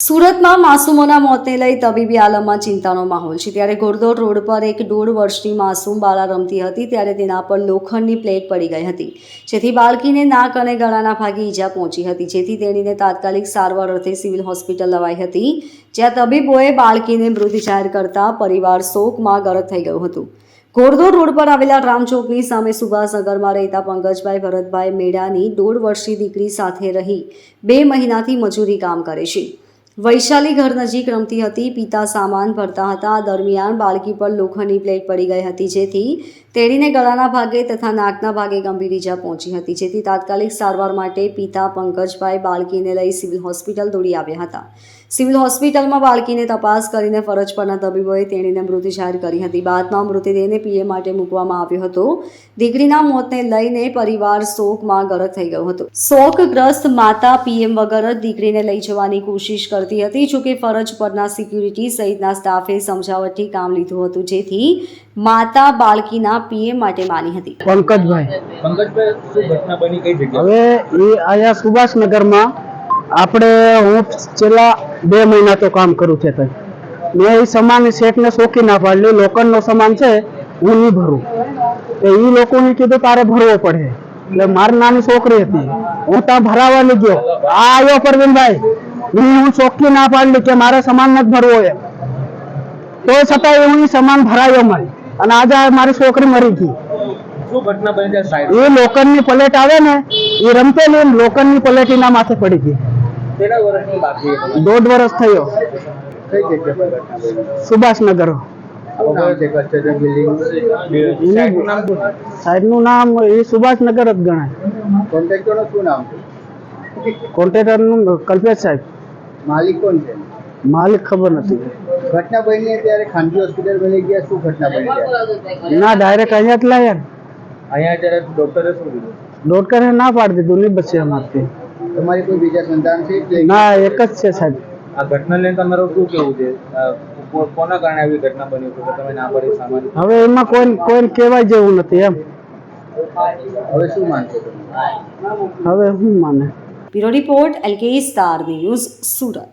સુરતમાં માસૂમોના મોતને લઈ તબીબી આલમમાં ચિંતાનો માહોલ છે। ત્યારે ઘોડદોડ રોડ પર એક 1.5 વર્ષની માસૂમ બાળા રમતી હતી ત્યારે તેના પર લોખંડની પ્લેટ પડી ગઈ હતી, જેથી બાળકીને નાક અને ગળાના ભાગે ઈજા પહોંચી હતી, જેથી તેણીને તાત્કાલિક સારવાર અર્થે સિવિલ હોસ્પિટલ લવાઈ હતી, જ્યાં તબીબોએ બાળકીને મૃત જાહેર કરતા પરિવાર શોકમાં ગરક થઈ ગયું હતું। ઘોડદોડ રોડ પર આવેલા રામચોકની સામે સુભાષનગરમાં રહેતા પંકજભાઈ ભરતભાઈ મેડાની 1.5 વર્ષની દીકરી સાથે રહી 2 મહિનાથી મજૂરી કામ કરે છે। વૈશાલી ઘર નજીક રમતી હતી, પિતા સામાન ભરતા હતા। આ દરમિયાન બાળકી પર લોખંડની પ્લેટ પડી ગઈ હતી, જેથી તેણીને ગળાના ભાગે તથા નાકના ભાગે ગંભીર ઈજા પહોંચી હતી, જેથી તાત્કાલિક સારવાર માટે પિતા પંકજભાઈ બાળકીને લઈ સિવિલ હોસ્પિટલ દોડી આવ્યા હતા। સિવિલ હોસ્પિટલમાં બાળકીને તપાસ કરીને ફરજ પરના તબીબોએ તેણીને મૃત જાહેર કરી હતી। બાદમાં મૃતદેહને પીએમ માટે મૂકવામાં આવ્યો હતો। દીકરીના મોતને લઈને પરિવાર શોકમાં ગરક થઈ ગયો હતો। શોકગ્રસ્ત માતા પીએમ વગર જ દીકરીને લઈ જવાની કોશિશ કરતી હતી, જોકે ફરજ પરના સિક્યુરિટી સહિતના સ્ટાફે સમજાવટથી કામ લીધું હતું, જેથી માતા બાળકીના પીએમ માટે માની હતી। પંકજભાઈ શું ઘટના બની, કઈ જગ્યાએ? હવે એ આયા સુભાષનગરમાં આપણે હું છેલ્લા 2 મહિના તો કામ કરું છે, મેં એ સામાન શેઠને શોખી ના પાડલી, લોખંડનો સામાન છે હું નહીં ભરું, તો એ લોકોને કીધું તારે ભરવો પડે, એટલે મારી નાની છોકરી હતી, હું ત્યાં ભરાવા ગયો, આ આવ્યો પરવીનભાઈ, હું શોખી ના પાડલી કે મારે સામાન નથી ભરવો એમ, તો છતાં હું સામાન ભરાયો મને, અને આજે મારી છોકરી મરી ગઈ। શું ઘટના બની છે સાહેબ? એ લોખંડની પ્લેટ આવે ને, એ રમતેલી લોખંડની પ્લેટ એના માથે પડી ગઈ। કેટલા વર્ષની બાકી? 1.5 વર્ષ થયો। કઈ જગ્યા પર ઘટના બની? સુભાષનગર। સાહેબનું નામ એ સુભાષનગર જ ગણાય। કોન્ટ્રાક્ટરનું શું નામ છે? કોન્ટ્રાક્ટરનું કલ્પેશ સાહેબ। માલિક કોણ છે? માલિક ખબર નથી। ઘટના બની ત્યારે ખાનગી હોસ્પિટલ લઈ ગયા, શું ઘટના બની ત્યારે? ના, ડાયરેક્ટ અહીંયા જ લાયા। અહીંયા ત્યારે ડોક્ટરે શું કીધું? ડોક્ટરે ના પાડી દીધું, નહીં બચે અમારથી। તમારી કોઈ બીજા સંતાન છે? ના, એક જ છે સાહેબ। આ ઘટના લઈને તમારું શું કેવું છે? કોના કારણે આવી ઘટના બની છે? તમે ના પાડી સામાન્ય? હવે એમાં કોઈ કહેવાય જેવું નથી એમ। હવે શું માનશો તમે? હવે શું માને? Bureau report LK star news, Surat.